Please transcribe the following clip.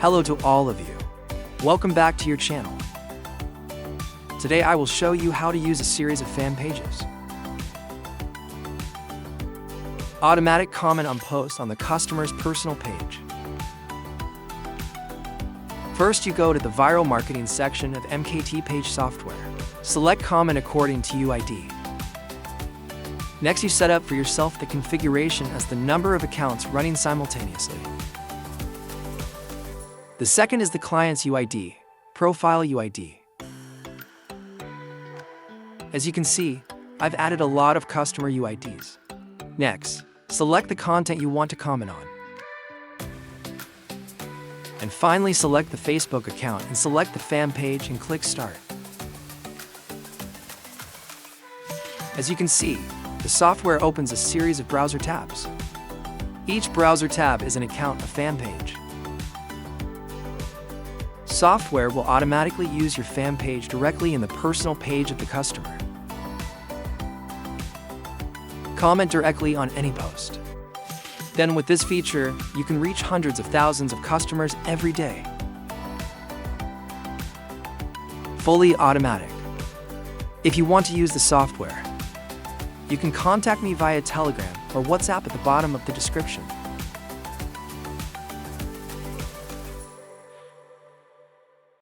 Hello to all of you. Welcome back to your channel. Today I will show you how to use a series of fan pages. Automatic comment on posts on the customer's personal page. First, you go to the viral marketing section of MKT Page software. Select comment according to UID. Next, you set up for yourself the configuration as the number of accounts running simultaneously. The second is the client's UID, profile UID. As you can see, I've added a lot of customer UIDs. Next, select the content you want to comment on. And finally, select the Facebook account and select the fan page and click Start. As you can see, the software opens a series of browser tabs. Each browser tab is an account, a fan page. Software will automatically use your fan page directly in the personal page of the customer. Comment directly on any post. Then with this feature, you can reach hundreds of thousands of customers every day. Fully automatic. If you want to use the software, you can contact me via Telegram or WhatsApp at the bottom of the description.